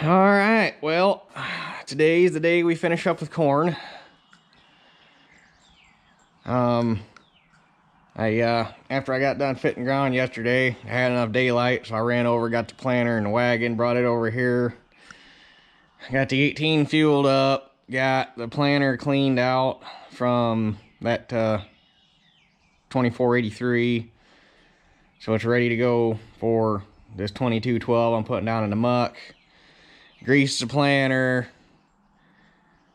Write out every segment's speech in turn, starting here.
All right, well, today's the day we finish up with corn. After I got done fitting ground yesterday, I had enough daylight, so I ran over, got the planter and the wagon, brought it over here. Got the 18 fueled up, got the planter cleaned out from that 2483. So it's ready to go for this 2212 I'm putting down in the muck. Greased the planter,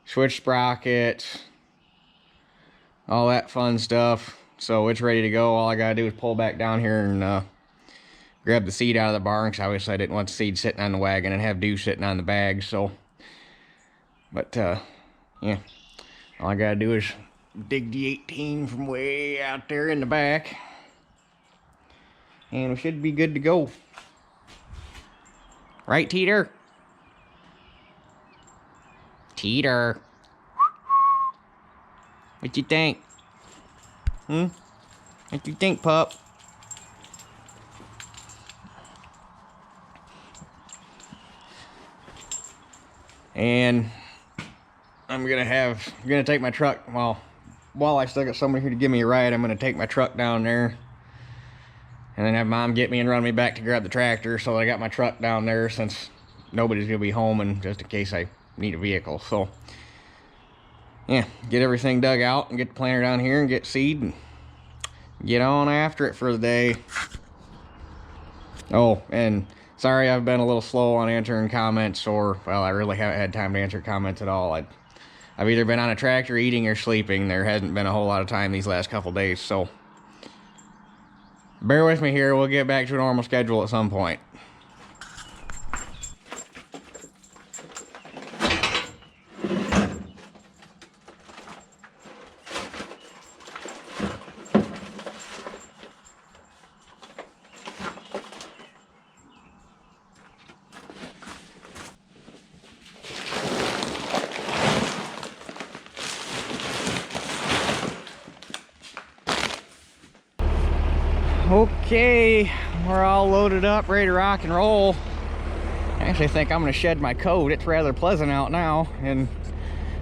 switched sprockets, all that fun stuff. So it's ready to go. All I gotta do is pull back down here and grab the seed out of the barn, because obviously I didn't want the seed sitting on the wagon and have dew sitting on the bag. So, but yeah, all I gotta do is dig the 18 from way out there in the back, and we should be good to go. Right, Teeter? Teeter. What you think? What you think, pup? And I'm gonna take my truck, well, while I still got somebody here to give me a ride, I'm gonna take my truck down there and then have Mom get me and run me back to grab the tractor. So I got my truck down there since nobody's gonna be home, and just in case I need a vehicle. So yeah, get everything dug out and get the planter down here and get seed and get on after it for the day. Oh, and sorry I've been a little slow on answering comments, or, well, I really haven't had time to answer comments at all. I've either been on a tractor eating or sleeping. There hasn't been a whole lot of time these last couple days, so bear with me here. We'll get back to a normal schedule at some point. Okay, we're all loaded up, ready to rock and roll. I actually think I'm gonna shed my coat. It's rather pleasant out now, and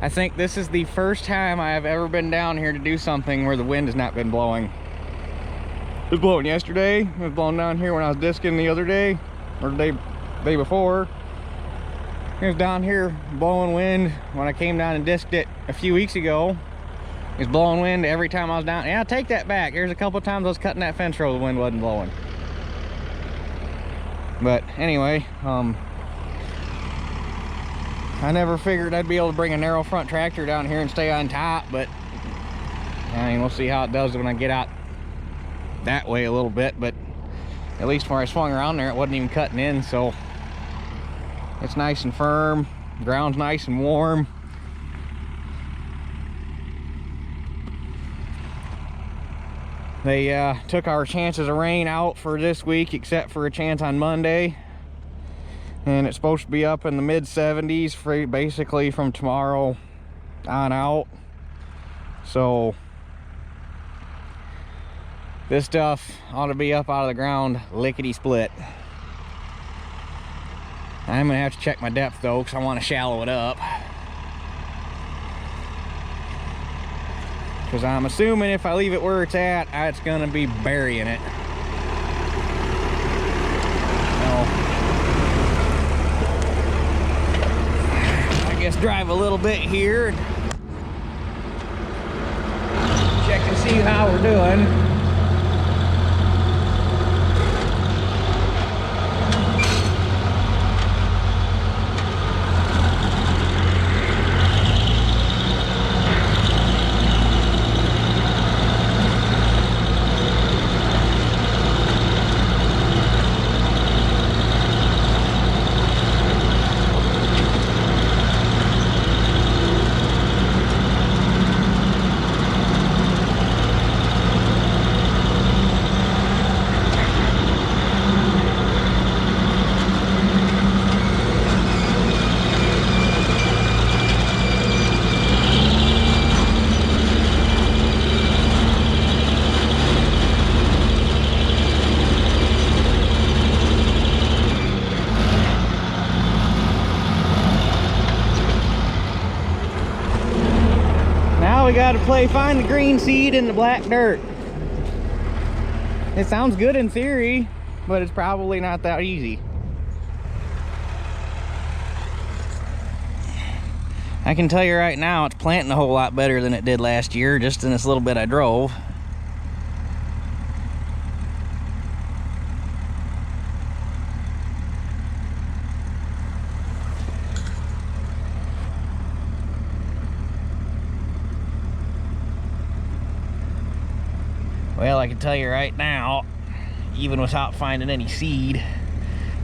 I think this is the first time I have ever been down here to do something where the wind has not been blowing. It was blowing yesterday, it was blowing down here when I was disking the other day, or the day before. It was down here blowing wind when I came down and disked it a few weeks ago. It was blowing wind every time I was down. Yeah, take that back. There's a couple of times I was cutting that fence row, the wind wasn't blowing. But anyway, I never figured I'd be able to bring a narrow front tractor down here and stay on top, but I mean, we'll see how it does when I get out that way a little bit. But at least where I swung around there, it wasn't even cutting in, so it's nice and firm. The ground's nice and warm. They took our chances of rain out for this week, except for a chance on Monday. And it's supposed to be up in the mid-70s for basically from tomorrow on out. So this stuff ought to be up out of the ground lickety-split. I'm gonna have to check my depth though, because I want to shallow it up. Because I'm assuming if I leave it where it's at, it's gonna be burying it. I guess drive a little bit here, check and see how we're doing. we gotta find the green seed in the black dirt. It sounds good in theory, but it's probably not that easy. I can tell you right now, it's planting a whole lot better than it did last year, just in this little bit I drove. Well, I can tell you right now, even without finding any seed,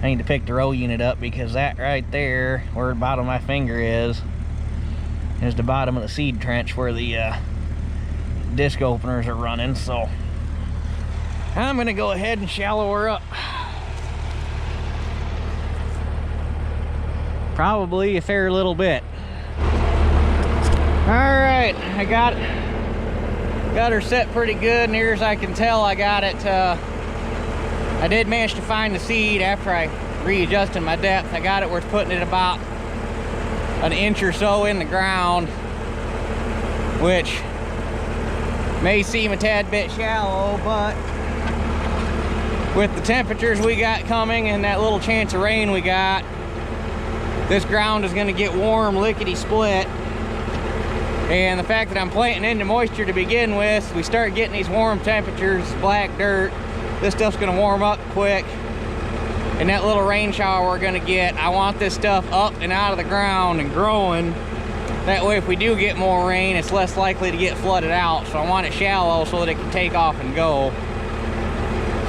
I need to pick the row unit up, because that right there, where the bottom of my finger is the bottom of the seed trench where the disc openers are running. So I'm gonna go ahead and shallow her up. Probably a fair little bit. All right, I got her set pretty good, near as I can tell. I got it. I did manage to find the seed after I readjusted my depth. I got it where it's putting it about an inch or so in the ground, which may seem a tad bit shallow, but with the temperatures we got coming and that little chance of rain we got, this ground is going to get warm lickety split. And the fact that I'm planting into moisture to begin with, we start getting these warm temperatures, black dirt, this stuff's going to warm up quick. And that little rain shower we're gonna get, I want this stuff up and out of the ground and growing. That way if we do get more rain, it's less likely to get flooded out. So I want it shallow so that it can take off and go.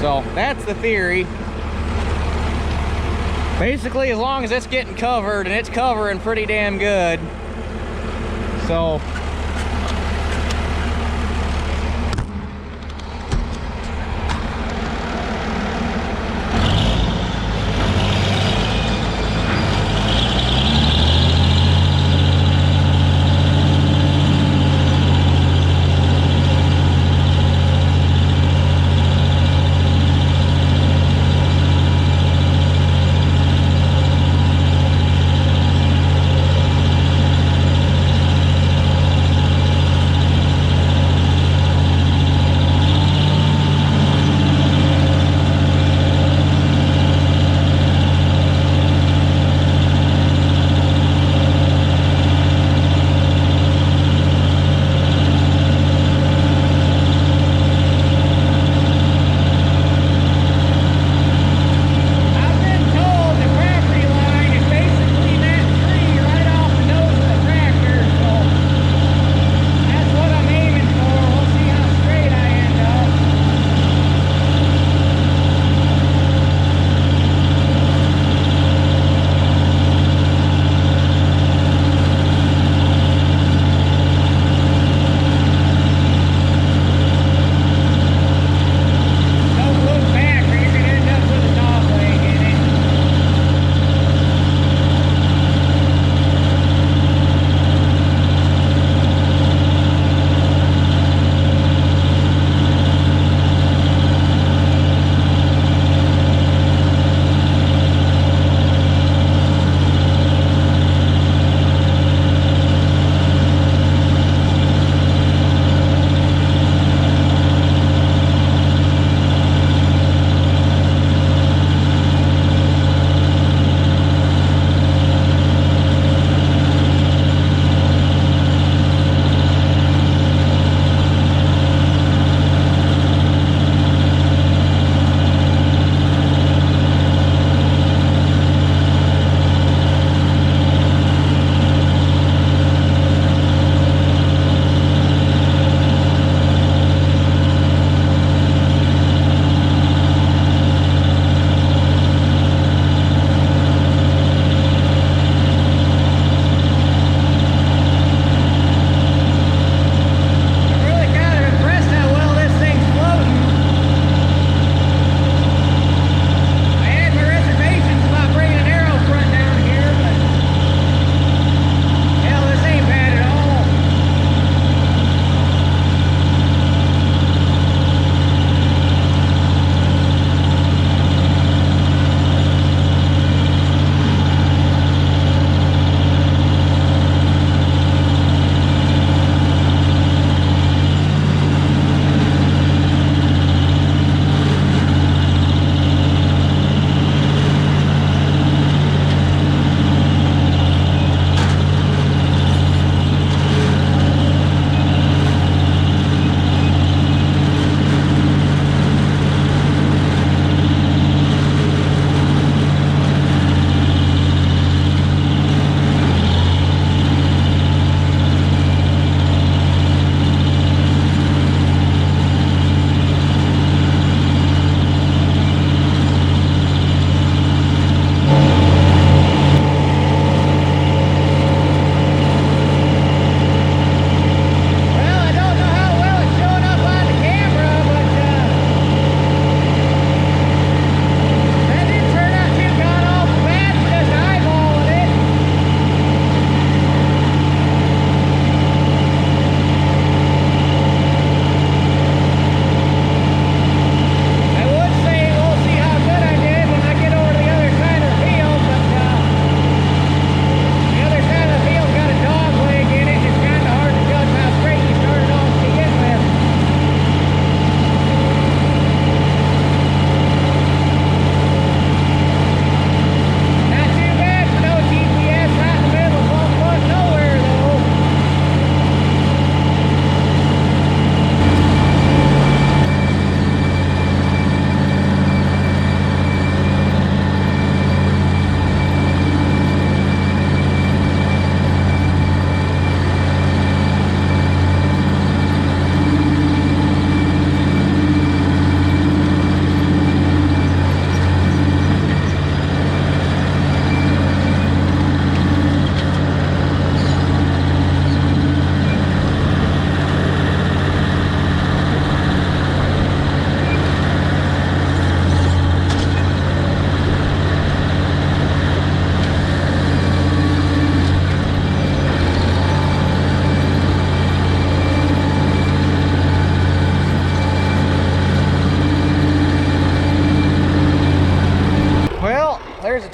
So that's the theory. Basically, as long as it's getting covered, and it's covering pretty damn good. So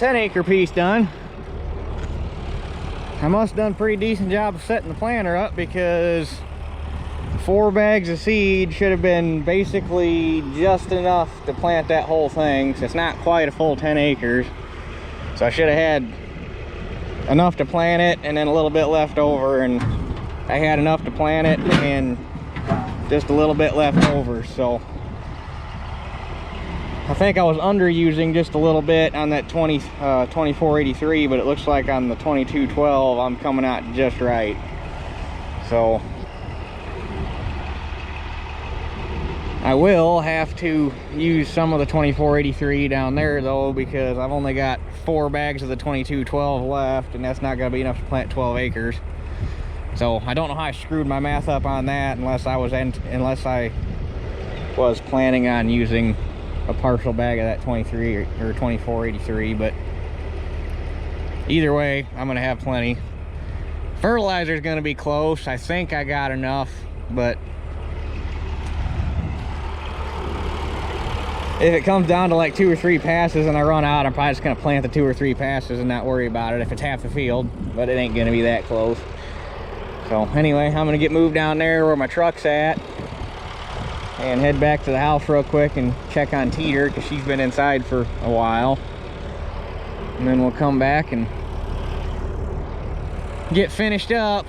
10-acre piece done. I must have done a pretty decent job of setting the planter up, because 4 bags of seed should have been basically just enough to plant that whole thing. So it's not quite a full 10 acres. So I should have had enough to plant it and then a little bit left over, and I had enough to plant it and just a little bit left over. So I think I was underusing just a little bit on that 2483, but it looks like on the 2212 I'm coming out just right. So I will have to use some of the 2483 down there though, because I've only got 4 bags of the 2212 left, and that's not going to be enough to plant 12 acres. So I don't know how I screwed my math up on that, unless I was planning on using a partial bag of that 23 or 2483. But either way, I'm going to have plenty. Fertilizer is going to be close. I think I got enough, but if it comes down to like 2 or 3 passes and I run out, I'm probably just going to plant the 2 or 3 passes and not worry about it if it's half the field, but it ain't going to be that close. So anyway, I'm going to get moved down there where my truck's at and head back to the house real quick and check on Teeter, because she's been inside for a while. And then we'll come back and get finished up.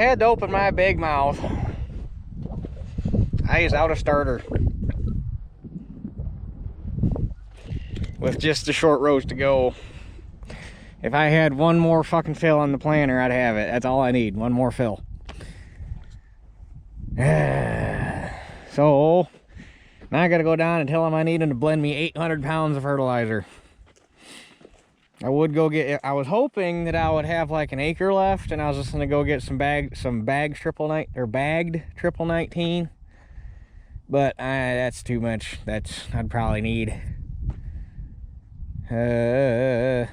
had to open my big mouth. I is out of starter. With just the short rows to go. If I had one more fucking fill on the planter, I'd have it. That's all I need, one more fill. So, now I gotta go down and tell him I need him to blend me 800 pounds of fertilizer. I would go get, I was hoping that I would have like an acre left, and I was just gonna go get some bagged triple 19. But that's too much. I'd probably need. I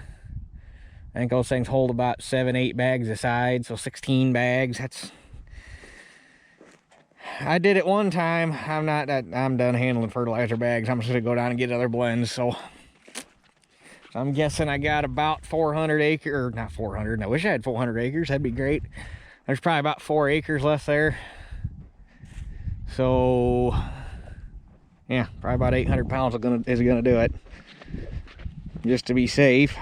think those things hold about 7-8 bags a side, so 16 bags. I did it one time. I'm done handling fertilizer bags. I'm just gonna go down and get other blends. So I'm guessing I got about 400 acres, or not 400. I wish I had 400 acres. That'd be great. There's probably about 4 acres left there. So yeah, probably about 800 pounds is gonna do it, just to be safe.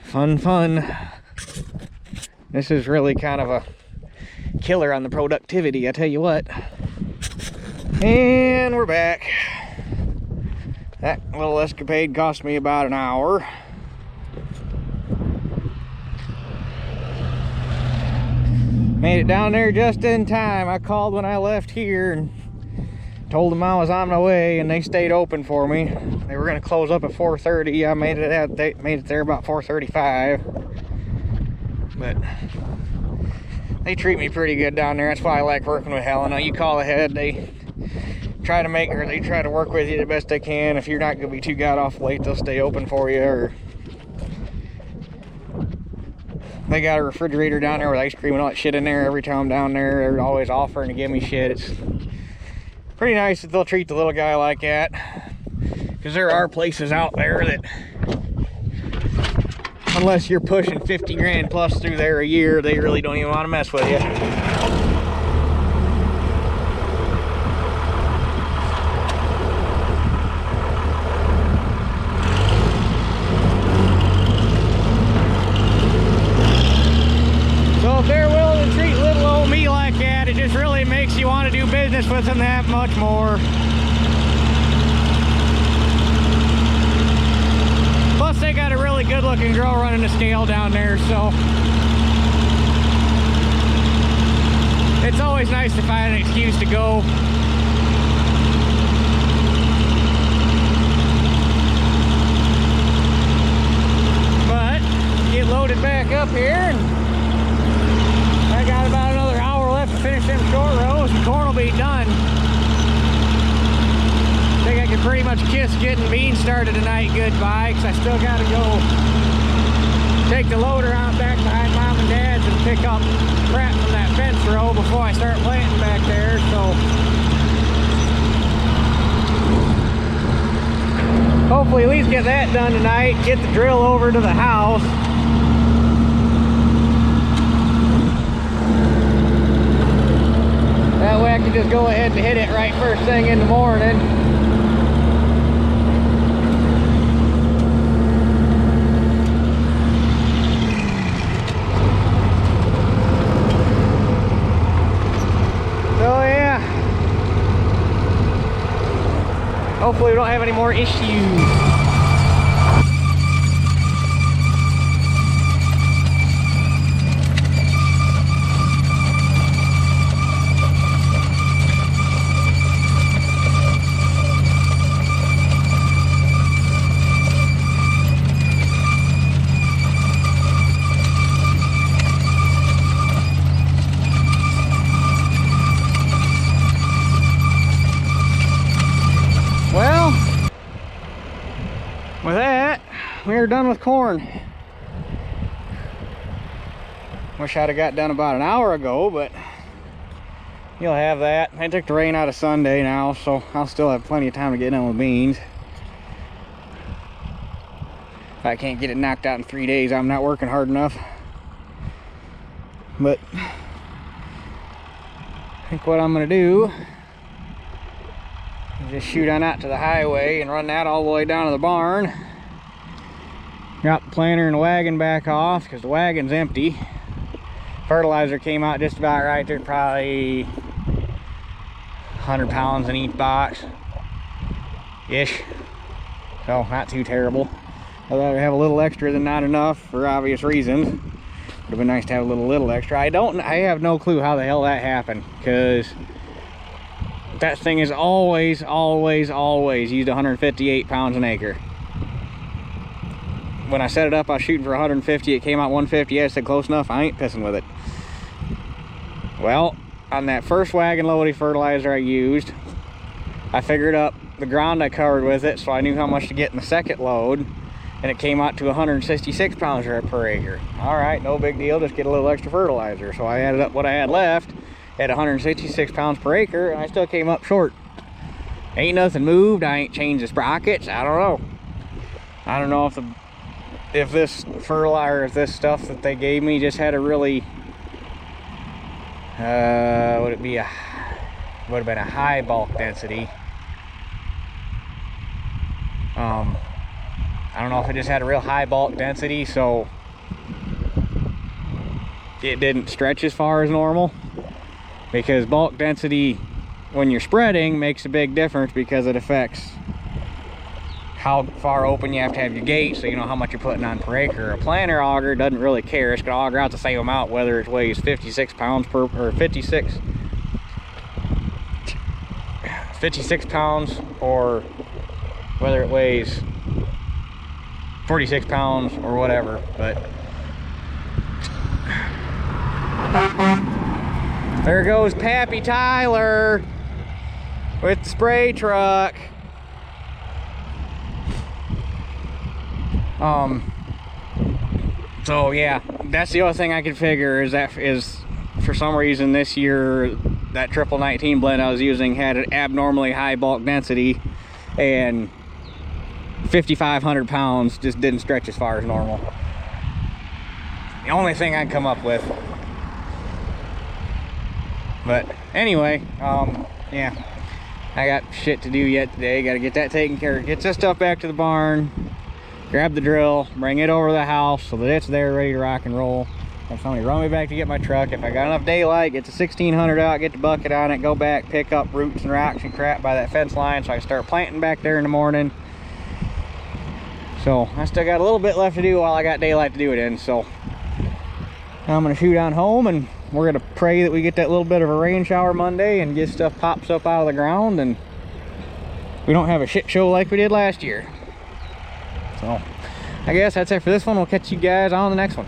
Fun. This is really kind of a killer on the productivity, I tell you what. And we're back. That little escapade cost me about an hour. Made it down there just in time. I called when I left here and told them I was on my way, and they stayed open for me. They were gonna close up at 4:30. I made it there about 4:35. But they treat me pretty good down there. That's why I like working with Helena. You call ahead, they try to work with you the best they can. If you're not gonna be too god awful late, they'll stay open for you. Or they got a refrigerator down there with ice cream and all that shit in there. Every time I'm down there, they're always offering to give me shit. It's pretty nice that they'll treat the little guy like that, because there are places out there that, unless you're pushing 50 grand plus through there a year, they really don't even want to mess with you. So if they're willing to treat little old me like that, it just really makes you want to do business with them that much more. Plus they got a really good looking girl running the scale down there, so it's always nice to find an excuse to go. But get loaded back up here, and I got about another hour left to finish them short rows, and corn will be done. I think I can pretty much kiss getting beans started tonight goodbye, because I still got to go take the loader out back behind Mom and Dad's and pick up crap from that fence row before I start planting back there. So hopefully at least get that done tonight, get the drill over to the house. That way I can just go ahead and hit it right first thing in the morning. So yeah, hopefully we don't have any more issues. With that, we're done with corn. Wish I'd have got done about an hour ago, but you'll have that. I took the rain out of Sunday now, so I'll still have plenty of time to get done with beans. If I can't get it knocked out in 3 days, I'm not working hard enough. But I think what I'm gonna do is just shoot on out to the highway and run that all the way down to the barn. Got the planter and the wagon back off because the wagon's empty. Fertilizer came out just about right. There's probably 100 pounds in each box ish, so not too terrible. I'd rather have a little extra than not enough for obvious reasons. Would have been nice to have a little extra. I have no clue how the hell that happened, because that thing is always used 158 pounds an acre. When I set it up, I was shooting for 150. It came out 150. I said close enough. I ain't pissing with it. Well, on that first wagon load of fertilizer I used, I figured up the ground I covered with it, so I knew how much to get in the second load, and it came out to 166 pounds per acre. All right, no big deal, just get a little extra fertilizer. So I added up what I had left at 166 pounds per acre, and I still came up short. Ain't nothing moved. I ain't changed the sprockets. I don't know. I don't know if this fertilizer, if this stuff that they gave me just had a really would have been a high bulk density. I don't know if it just had a real high bulk density, so it didn't stretch as far as normal, because bulk density when you're spreading makes a big difference, because it affects how far open you have to have your gate, so you know how much you're putting on per acre. A planter auger doesn't really care. It's gonna auger out the same amount whether it weighs 56 pounds or 56 pounds, or whether it weighs 46 pounds or whatever. But there goes Pappy Tyler with the spray truck. So yeah, that's the other thing I could figure is for some reason this year that 1919 blend I was using had an abnormally high bulk density, and 5,500 pounds just didn't stretch as far as normal. The only thing I can come up with. But anyway, yeah, I got shit to do yet today. Got to get that taken care of. Get this stuff back to the barn, grab the drill, bring it over to the house so that it's there ready to rock and roll. Have somebody run me back to get my truck. If I got enough daylight, get the 1600 out, get the bucket on it, go back, pick up roots and rocks and crap by that fence line so I can start planting back there in the morning. So I still got a little bit left to do while I got daylight to do it in. So I'm gonna shoot on home, and we're gonna pray that we get that little bit of a rain shower Monday and get stuff pops up out of the ground, and we don't have a shit show like we did last year. So I guess that's it for this one. We'll catch you guys on the next one.